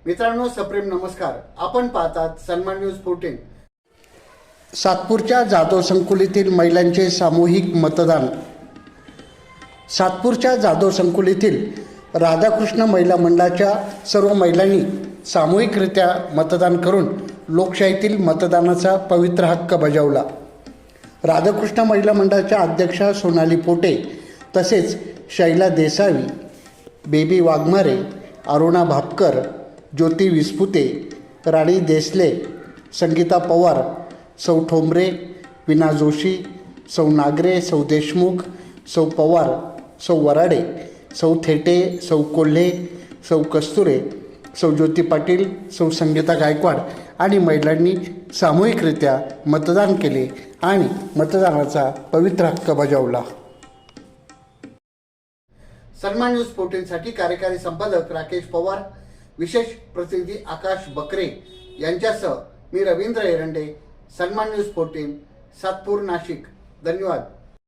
मित्रांनो, सप्रेम नमस्कार. आपण पाहतात सन्मान न्यूज 14. सातपूरच्या जाधव संकुलीतील महिलांचे सामूहिक मतदान. सातपूरच्या जाधव संकुलीतील राधाकृष्ण महिला मंडळाच्या सर्व महिलांनी सामूहिकरित्या मतदान करून लोकशाहीतील मतदानाचा पवित्र हक्क बजावला. राधाकृष्ण महिला मंडळाच्या अध्यक्षा सोनाली पोटे तसेच शैला देसावी, बेबी वाघमारे, अरुणा भापकर, ज्योती विस्पुते, राणी देसले, संगीता पवार, सौ ठोंबरे, विना जोशी, सौ नागरे, सौ देशमुख, सौ पवार, सौ वराडे, सौ थेटे, सौ कोल्हे, सौ कस्तुरे, सौ ज्योती पाटील, सौ संगीता गायकवाड आणि महिलांनी सामूहिकरित्या मतदान केले आणि मतदानाचा पवित्र हक्क बजावला. सन्मान न्यूज 14 साठी कार्यकारी संपादक राकेश पवार, विशेष प्रतिनिधी आकाश बकरे यांच्यासह मी रवींद्र एरंडे. सन्मान न्यूज 14, सातपूर, नाशिक. धन्यवाद.